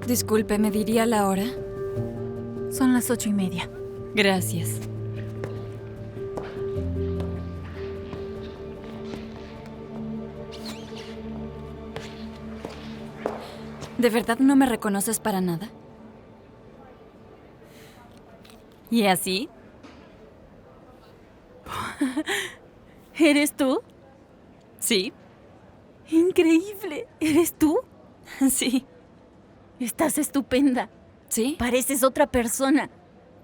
Disculpe, ¿me diría la hora? Son las 8:30. Gracias. ¿De verdad no me reconoces para nada? ¿Y así? ¿Eres tú? Sí. ¡Increíble! ¿Eres tú? Sí. Estás estupenda. ¿Sí? Pareces otra persona.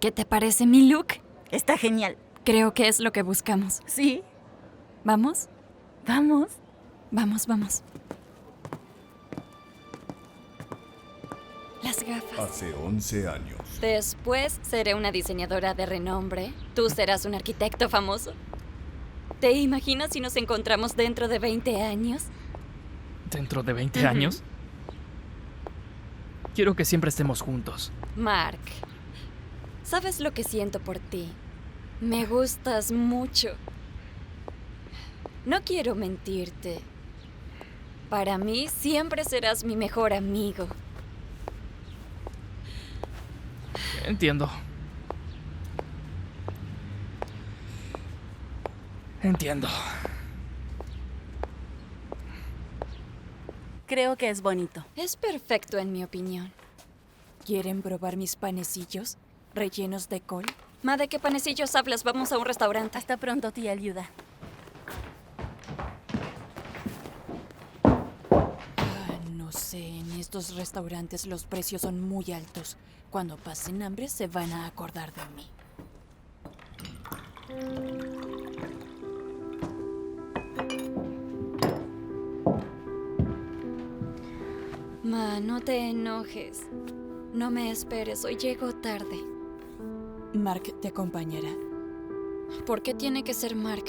¿Qué te parece mi look? Está genial. Creo que es lo que buscamos. ¿Sí? ¿Vamos? Vamos. Vamos, vamos. Las gafas. Hace 11 años. Después seré una diseñadora de renombre. Tú serás un arquitecto famoso. ¿Te imaginas si nos encontramos dentro de 20 años? ¿Dentro de 20 años? Quiero que siempre estemos juntos. Mark, ¿sabes lo que siento por ti? Me gustas mucho. No quiero mentirte. Para mí siempre serás mi mejor amigo. Entiendo. Entiendo. Creo que es bonito. Es perfecto en mi opinión. ¿Quieren probar mis panecillos rellenos de col? Ma, ¿de qué panecillos hablas? Vamos a un restaurante. Hasta pronto, tía Ayuda. No sé, en estos restaurantes los precios son muy altos. Cuando pasen hambre se van a acordar de mí. Ma, no te enojes. No me esperes, hoy llego tarde. Mark te acompañará. ¿Por qué tiene que ser Mark?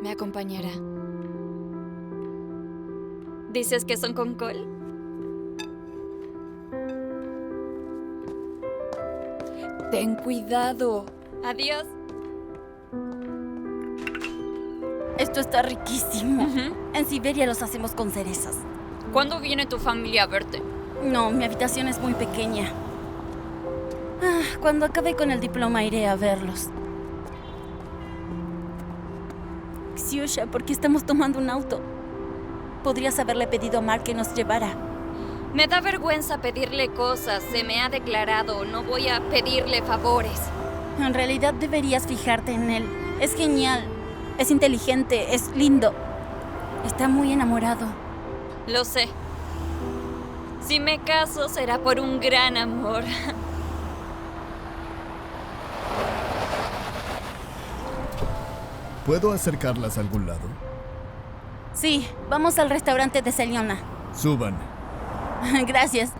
Me acompañará. ¿Dices que son con col? Ten cuidado. Adiós. Esto está riquísimo. En Siberia los hacemos con cerezas. ¿Cuándo viene tu familia a verte? No, mi habitación es muy pequeña. Cuando acabe con el diploma iré a verlos. Xiusha, ¿por qué estamos tomando un auto? Podrías haberle pedido a Mark que nos llevara. Me da vergüenza pedirle cosas. Se me ha declarado. No voy a pedirle favores. En realidad deberías fijarte en él. Es genial. Es inteligente. Es lindo. Está muy enamorado. Lo sé. Si me caso será por un gran amor. ¿Puedo acercarlas a algún lado? Sí, vamos al restaurante de Seliona. Suban. Gracias.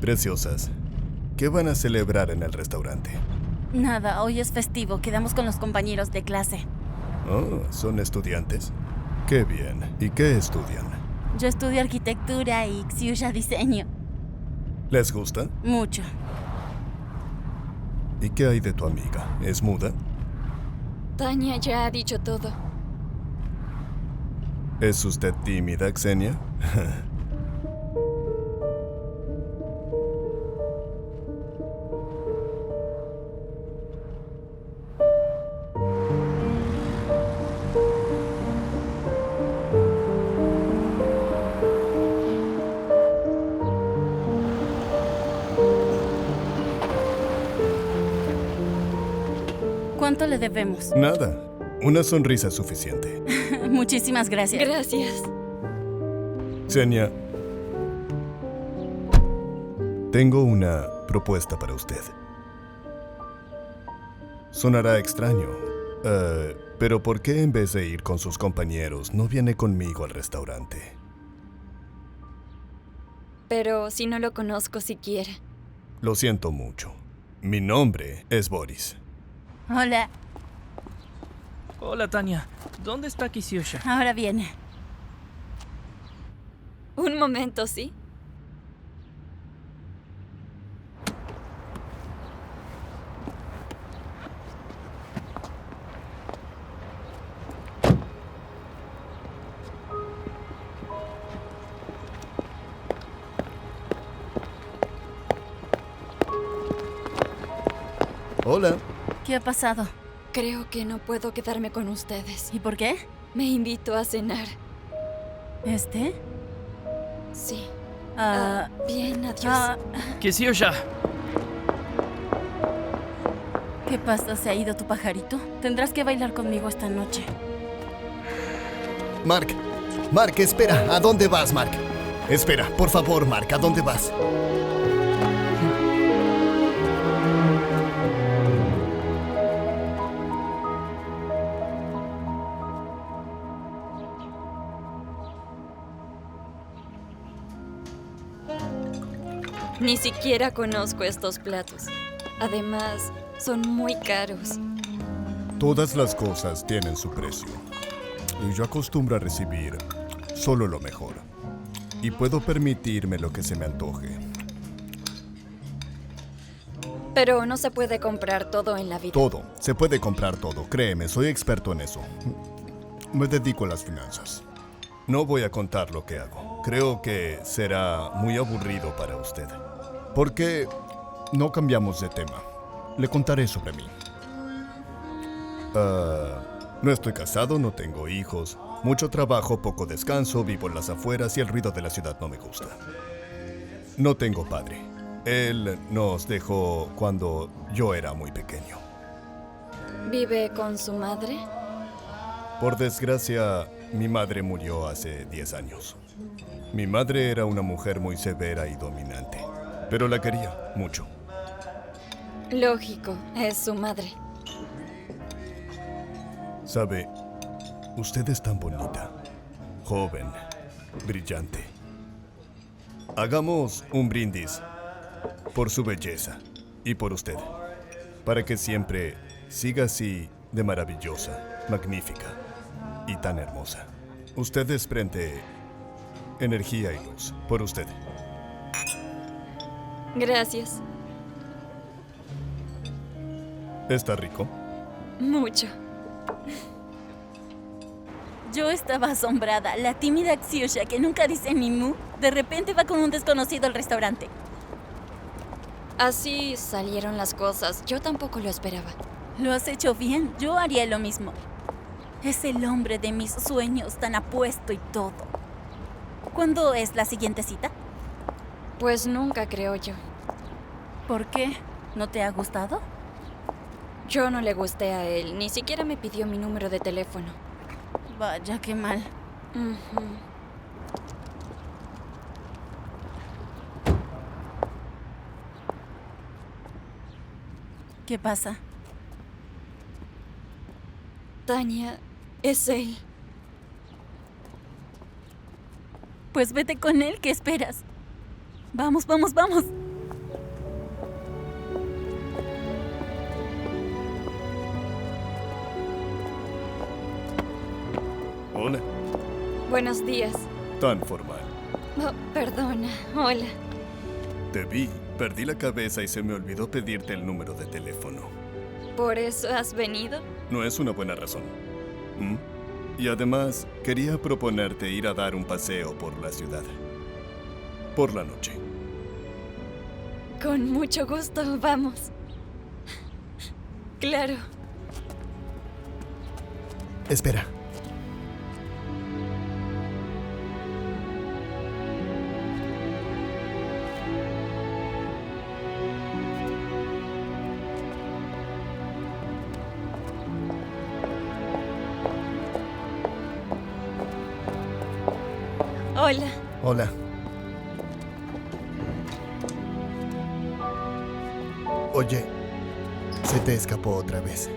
Preciosas, ¿qué van a celebrar en el restaurante? Nada, hoy es festivo. Quedamos con los compañeros de clase. Oh, ¿son estudiantes? Qué bien. ¿Y qué estudian? Yo estudio arquitectura y Xiusha diseño. ¿Les gusta? Mucho. ¿Y qué hay de tu amiga? ¿Es muda? Tania ya ha dicho todo. ¿Es usted tímida, Xenia? ¿Cuánto le debemos? Nada. Una sonrisa es suficiente. Muchísimas gracias. Gracias. Xenia, tengo una propuesta para usted. Sonará extraño, pero ¿por qué en vez de ir con sus compañeros no viene conmigo al restaurante? Pero si no lo conozco siquiera. Lo siento mucho. Mi nombre es Boris. Hola, Hola, Tania. ¿Dónde está Ksyusha? ahora viene. Un momento, ¿sí? Hola. ¿Qué ha pasado? Creo que no puedo quedarme con ustedes. ¿Y por qué? Me invito a cenar. Sí. Bien, adiós. Ksyusha. ¿Qué pasa? ¿Se ha ido tu pajarito? Tendrás que bailar conmigo esta noche. Mark. Mark, espera. ¿A dónde vas, Mark? Espera, por favor, Mark. ¿A dónde vas? Ni siquiera conozco estos platos. Además, son muy caros. Todas las cosas tienen su precio. Y yo acostumbro a recibir solo lo mejor. Y puedo permitirme lo que se me antoje. Pero no se puede comprar todo en la vida. Todo. Se puede comprar todo. Créeme, soy experto en eso. Me dedico a las finanzas. No voy a contar lo que hago. Creo que será muy aburrido para usted. ¿Por qué no cambiamos de tema? Le contaré sobre mí. No estoy casado, no tengo hijos. Mucho trabajo, poco descanso, vivo en las afueras y el ruido de la ciudad no me gusta. No tengo padre. Él nos dejó cuando yo era muy pequeño. ¿Vive con su madre? Por desgracia, mi madre murió hace 10 años. Mi madre era una mujer muy severa y dominante, pero la quería mucho. Lógico, es su madre. Sabe, usted es tan bonita, joven, brillante. Hagamos un brindis por su belleza y por usted, para que siempre siga así de maravillosa, magnífica y tan hermosa. Usted desprende energía y luz por usted. Gracias. ¿Está rico? Mucho. Yo estaba asombrada. La tímida Ksyusha, que nunca dice ni mu, de repente va con un desconocido al restaurante. Así salieron las cosas. Yo tampoco lo esperaba. Lo has hecho bien. Yo haría lo mismo. Es el hombre de mis sueños, tan apuesto y todo. ¿Cuándo es la siguiente cita? Pues nunca, creo yo. ¿Por qué? ¿No te ha gustado? Yo no le gusté a él. Ni siquiera me pidió mi número de teléfono. Vaya, qué mal. Ujú. ¿Qué pasa? Tania, es él. Pues vete con él, ¿qué esperas? Vamos, vamos, vamos. Hola. Buenos días. Tan formal. Oh, perdona. Hola. Te vi, perdí la cabeza y se me olvidó pedirte el número de teléfono. ¿Por eso has venido? No es una buena razón. ¿Mm? Y además, quería proponerte ir a dar un paseo por la ciudad. Por la noche. Con mucho gusto, vamos. Claro. Espera. Hola. Hola. Oye, se te escapó otra vez.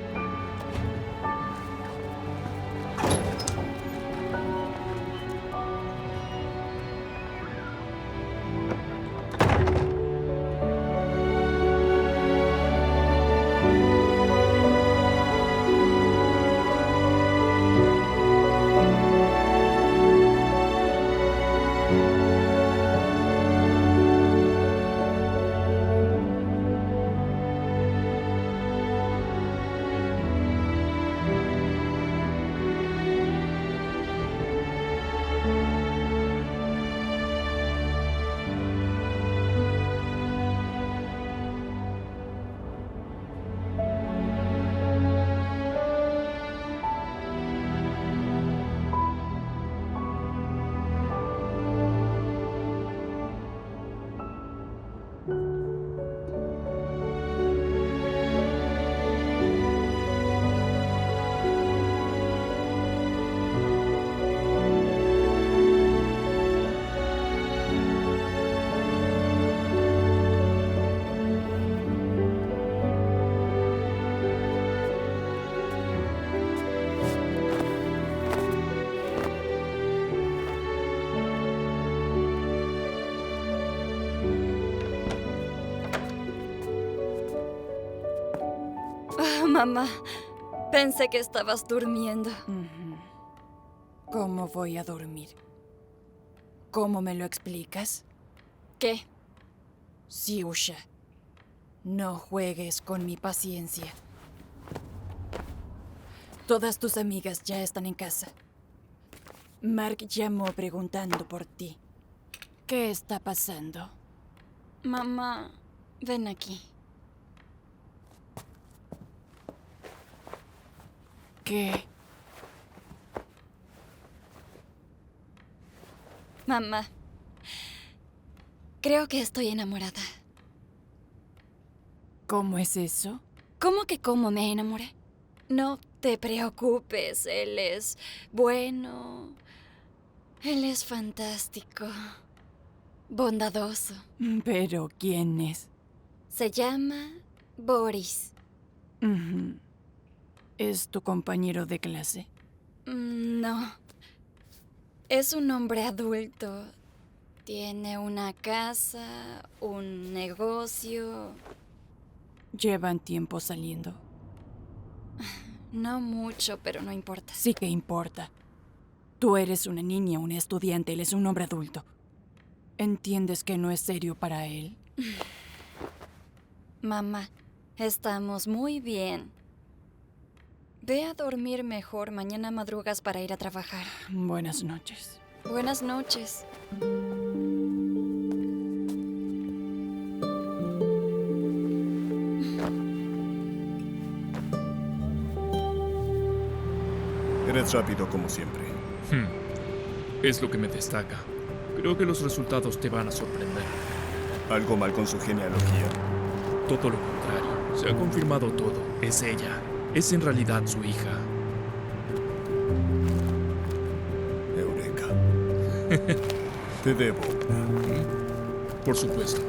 Mamá, pensé que estabas durmiendo. ¿Cómo voy a dormir? ¿Cómo me lo explicas? ¿Qué? Xiusha, no juegues con mi paciencia. Todas tus amigas ya están en casa. Mark llamó preguntando por ti. ¿Qué está pasando? Mamá, ven aquí. ¿Qué? Mamá, creo que estoy enamorada. ¿Cómo es eso? ¿Cómo que cómo me enamoré? No te preocupes, él es bueno. Él es fantástico. Bondadoso. ¿Pero quién es? Se llama Boris. Ujú. ¿Es tu compañero de clase? No. Es un hombre adulto. Tiene una casa, un negocio. ¿Llevan tiempo saliendo? No mucho, pero no importa. Sí que importa. Tú eres una niña, un estudiante, él es un hombre adulto. ¿Entiendes que no es serio para él? Mamá, estamos muy bien. Ve a dormir mejor. Mañana madrugas para ir a trabajar. Buenas noches. Buenas noches. Eres rápido como siempre. Es lo que me destaca. Creo que los resultados te van a sorprender. ¿Algo mal con su genealogía? Todo lo contrario. Se ha confirmado todo. Es ella. Es en realidad su hija. Eureka. Te debo. Por supuesto.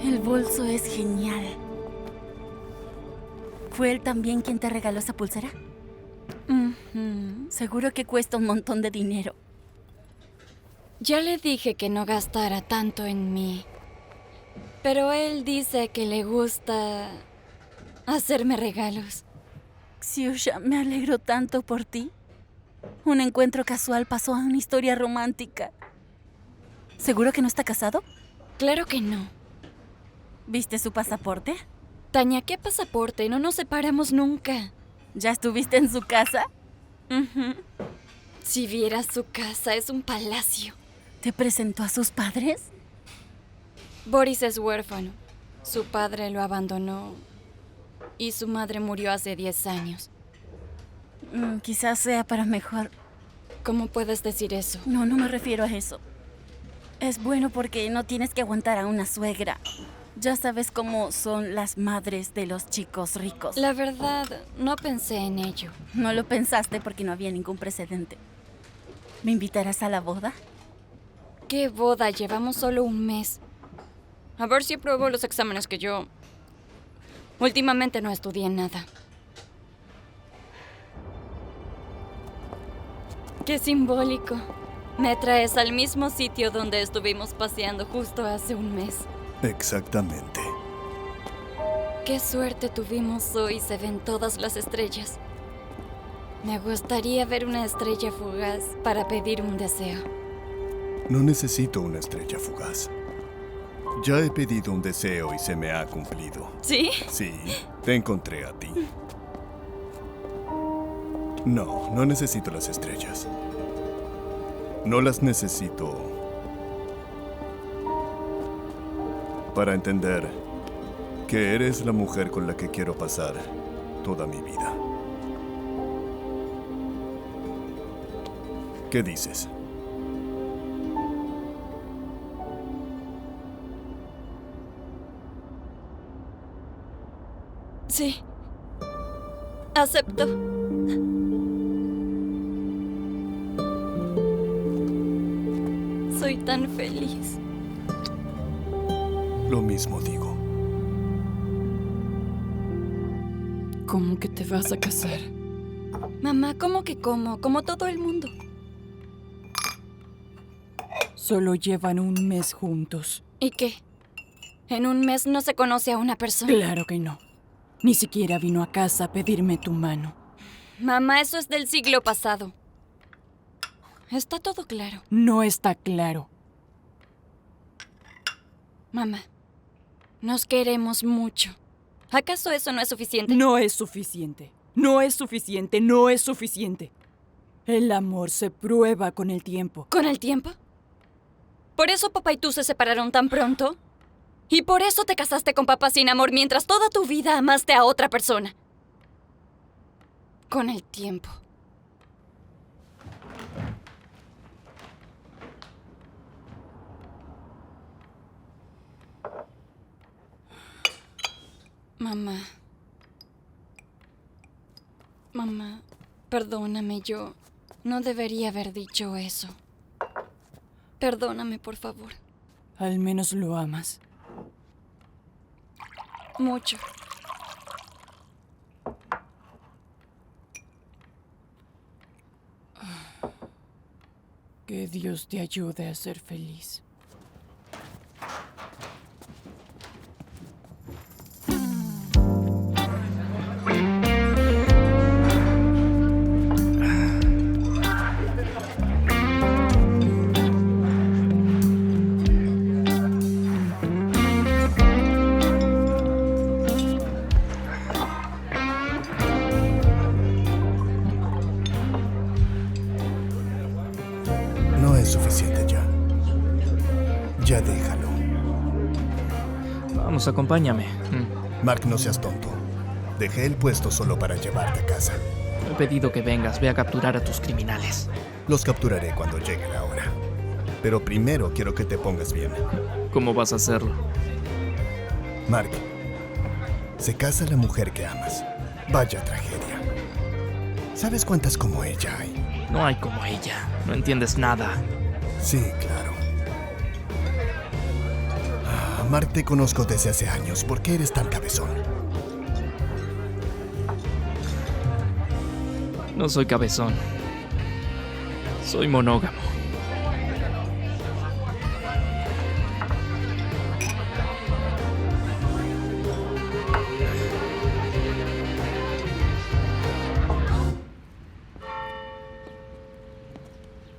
El bolso es genial. ¿Fue él también quien te regaló esa pulsera? Seguro que cuesta un montón de dinero. Ya le dije que no gastara tanto en mí. Pero él dice que le gusta hacerme regalos. Xiusha, me alegro tanto por ti. Un encuentro casual pasó a una historia romántica. ¿Seguro que no está casado? Claro que no. ¿Viste su pasaporte? Tania, ¿qué pasaporte? No nos separamos nunca. ¿Ya estuviste en su casa? Si vieras su casa, es un palacio. ¿Te presentó a sus padres? Boris es huérfano. Su padre lo abandonó y su madre murió hace 10 años. Quizás sea para mejor. ¿Cómo puedes decir eso? No, no me refiero a eso. Es bueno porque no tienes que aguantar a una suegra. Ya sabes cómo son las madres de los chicos ricos. La verdad, no pensé en ello. No lo pensaste porque no había ningún precedente. ¿Me invitarás a la boda? ¿Qué boda? Llevamos solo un mes. A ver si apruebo los exámenes que yo... Últimamente no estudié nada. ¡Qué simbólico! Me traes al mismo sitio donde estuvimos paseando justo hace un mes. Exactamente. ¡Qué suerte tuvimos hoy! Se ven todas las estrellas. Me gustaría ver una estrella fugaz para pedir un deseo. No necesito una estrella fugaz. Ya he pedido un deseo y se me ha cumplido. ¿Sí? Sí, te encontré a ti. No, no necesito las estrellas. No las necesito para entender que eres la mujer con la que quiero pasar toda mi vida. ¿Qué dices? Sí. Acepto. Soy tan feliz. Lo mismo digo. ¿Cómo que te vas a casar? Mamá, ¿cómo que cómo? Como todo el mundo. Solo llevan un mes juntos. ¿Y qué? ¿En un mes no se conoce a una persona? Claro que no. Ni siquiera vino a casa a pedirme tu mano. Mamá, eso es del siglo pasado. Está todo claro. No está claro. Mamá, nos queremos mucho. ¿Acaso eso no es suficiente? No es suficiente. No es suficiente. No es suficiente. El amor se prueba con el tiempo. ¿Con el tiempo? ¿Por eso papá y tú se separaron tan pronto? ¿Y por eso te casaste con papá sin amor mientras toda tu vida amaste a otra persona? Con el tiempo. Mamá. Mamá, perdóname, yo no debería haber dicho eso. Perdóname, por favor. Al menos lo amas. Mucho. Que Dios te ayude a ser feliz. No es suficiente ya. Ya déjalo. Vamos, acompáñame. Mark, no seas tonto. Dejé el puesto solo para llevarte a casa. He pedido que vengas, ve a capturar a tus criminales. Los capturaré cuando llegue la hora. Pero primero quiero que te pongas bien. ¿Cómo vas a hacerlo? Mark, se casa la mujer que amas. Vaya tragedia. ¿Sabes cuántas como ella hay? No hay como ella. No entiendes nada. Sí, claro. Mark, te conozco desde hace años. ¿Por qué eres tan cabezón? No soy cabezón. Soy monógamo.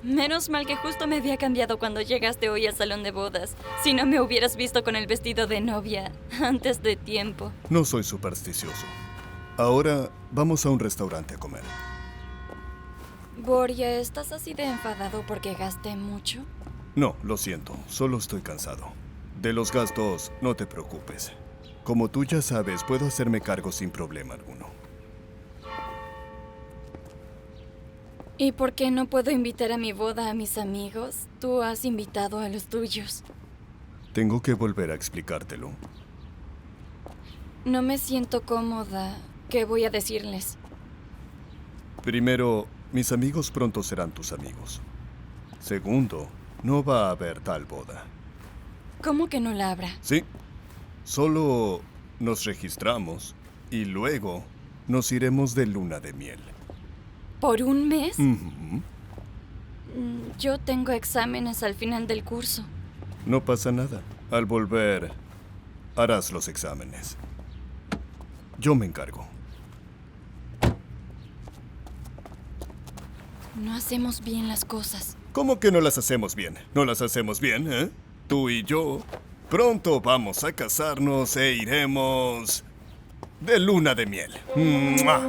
Menos mal que justo me había cambiado cuando llegaste hoy al salón de bodas. Si no me hubieras visto con el vestido de novia antes de tiempo. No soy supersticioso. Ahora vamos a un restaurante a comer. Borja, ¿estás así de enfadado porque gasté mucho? No, lo siento. Solo estoy cansado. De los gastos, no te preocupes. Como tú ya sabes, puedo hacerme cargo sin problema alguno. ¿Y por qué no puedo invitar a mi boda a mis amigos? Tú has invitado a los tuyos. Tengo que volver a explicártelo. No me siento cómoda. ¿Qué voy a decirles? Primero, mis amigos pronto serán tus amigos. Segundo, no va a haber tal boda. ¿Cómo que no la habrá? Sí, solo nos registramos y luego nos iremos de luna de miel. ¿Por un mes? Ujú. Yo tengo exámenes al final del curso. No pasa nada. Al volver, harás los exámenes. Yo me encargo. No hacemos bien las cosas. ¿Cómo que no las hacemos bien? ¿No las hacemos bien, eh? Tú y yo. Pronto vamos a casarnos e iremos de luna de miel. ¡Mua!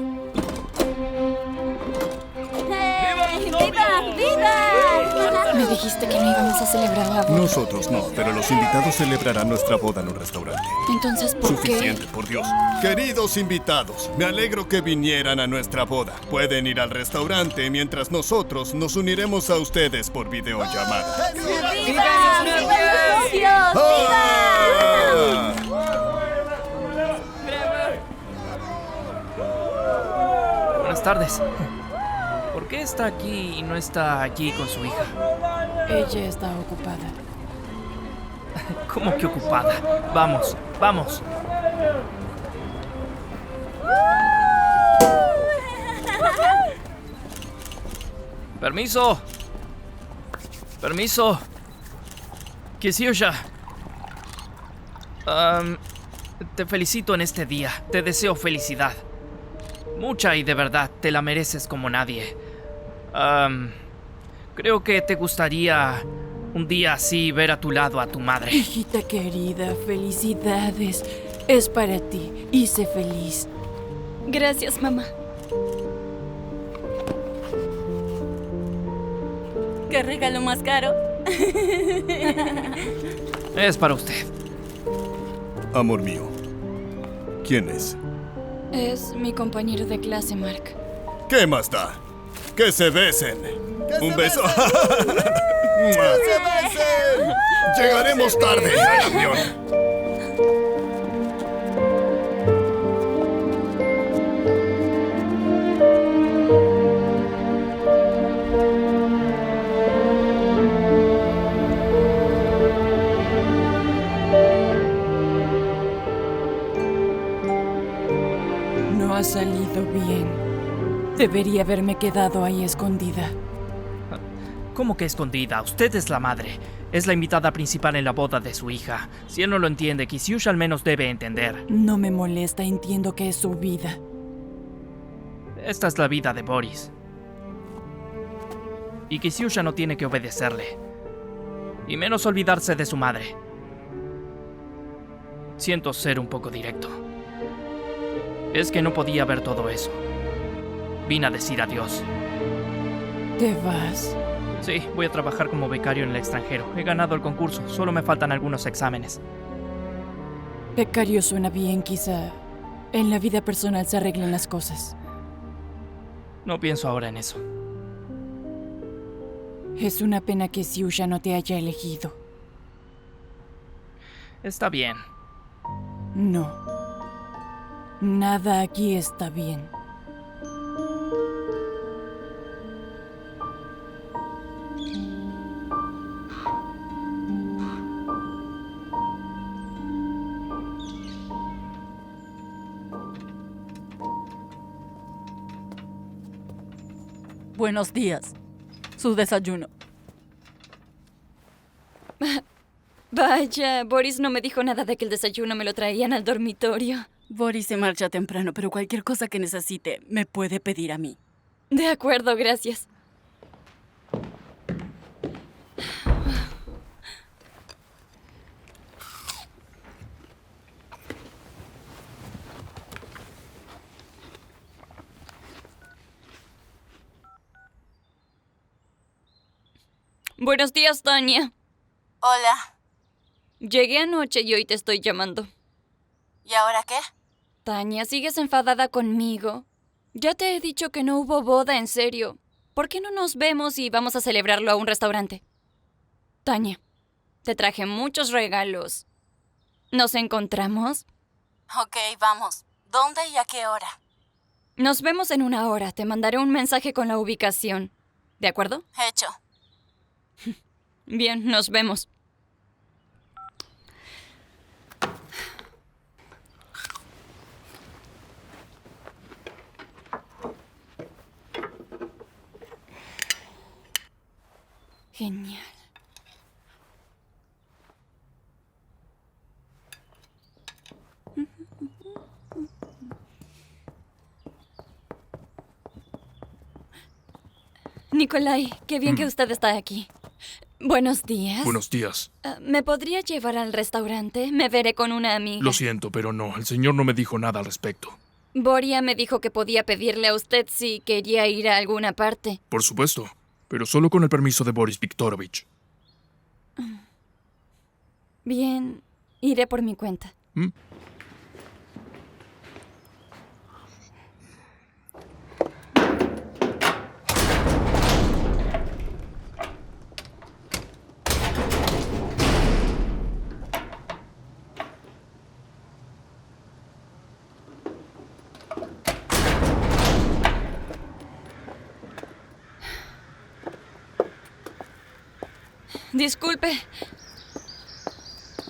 ¡Viva! ¡Viva! Me dijiste que no íbamos a celebrar la boda. Nosotros no, pero los invitados celebrarán nuestra boda en un restaurante. Entonces, ¿por Suficiente, por Dios. Queridos invitados, me alegro que vinieran a nuestra boda. Pueden ir al restaurante mientras nosotros nos uniremos a ustedes por videollamada. ¡Viva! ¡Viva los novios! ¡Viva! ¡Ah! Buenas tardes. ¿Por qué está aquí y no está allí con su hija? Ella está ocupada. ¿Cómo que ocupada? Vamos, vamos. Permiso. Permiso. Kisiusha. Te felicito en este día. Te deseo felicidad. Mucha y de verdad, te la mereces como nadie. Creo que te gustaría un día así ver a tu lado a tu madre. Hijita querida, felicidades. Es para ti. Y sé feliz. Gracias, mamá. ¿Qué regalo más caro? Es para usted. Amor mío, ¿quién es? Es mi compañero de clase, Mark. ¿Qué más da? ¡Que se besen! ¡Un beso! Llegaremos tarde al avión. No ha salido bien. Debería haberme quedado ahí escondida. ¿Cómo que escondida? Usted es la madre. Es la invitada principal en la boda de su hija. Si él no lo entiende, Kisiusha al menos debe entender. No me molesta, entiendo que es su vida. Esta es la vida de Boris. Y Kisiusha no tiene que obedecerle. Y menos olvidarse de su madre. Siento ser un poco directo. Es que no podía ver todo eso. Vine a decir adiós. ¿Te vas? Sí, voy a trabajar como becario en el extranjero. He ganado el concurso, solo me faltan algunos exámenes. Becario suena bien, quizá. En la vida personal se arreglan las cosas. No pienso ahora en eso. Es una pena que Siusha no te haya elegido. Está bien. No. Nada aquí está bien. Buenos días. Su desayuno. Vaya, Boris no me dijo nada de que el desayuno me lo traían al dormitorio. Boris se marcha temprano, pero cualquier cosa que necesite me puede pedir a mí. De acuerdo, gracias. Buenos días, Tania. Hola. Llegué anoche y hoy te estoy llamando. ¿Y ahora qué? Tania, ¿sigues enfadada conmigo? Ya te he dicho que no hubo boda, en serio. ¿por qué no nos vemos y vamos a celebrarlo a un restaurante? Tanya, te traje muchos regalos. ¿Nos encontramos? Ok, vamos. ¿Dónde y a qué hora? Nos vemos en 1 hora. Te mandaré un mensaje con la ubicación. ¿De acuerdo? Hecho. Bien, nos vemos. Genial. Nikolai, qué bien que usted está aquí. Buenos días. Buenos días. ¿Me podría llevar al restaurante? Me veré con una amiga. Lo siento, pero no. El señor no me dijo nada al respecto. Boria me dijo que podía pedirle a usted si quería ir a alguna parte. Por supuesto, pero solo con el permiso de Boris Viktorovich. Bien, iré por mi cuenta. ¿Mm? Disculpe.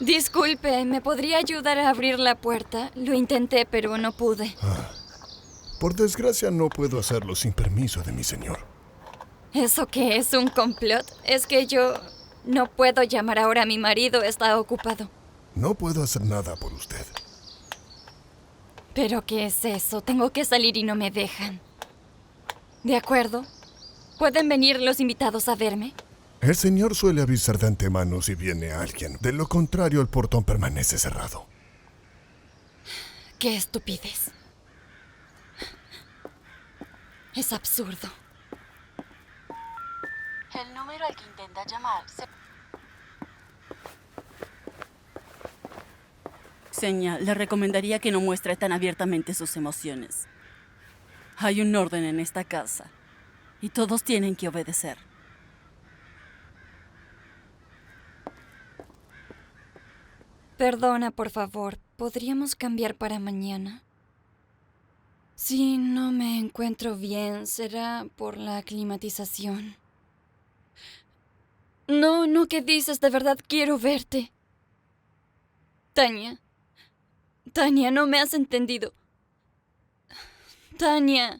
Disculpe, ¿me podría ayudar a abrir la puerta? Lo intenté, pero no pude. Por desgracia no puedo hacerlo sin permiso de mi señor. ¿Eso qué es? ¿Un complot? Es que yo no puedo llamar ahora. Mi marido está ocupado. No puedo hacer nada por usted. ¿Pero qué es eso? Tengo que salir y no me dejan. ¿De acuerdo? ¿Pueden venir los invitados a verme? El señor suele avisar de antemano si viene alguien. De lo contrario, el portón permanece cerrado. ¡Qué estupidez! Es absurdo. El número al que intenta llamar se... Seña, le recomendaría que no muestre tan abiertamente sus emociones. Hay un orden en esta casa y todos tienen que obedecer. Perdona, por favor. ¿Podríamos cambiar para mañana? Si no me encuentro bien, será por la aclimatización. No, ¿qué dices? De verdad quiero verte. Tanya, no me has entendido. Tanya.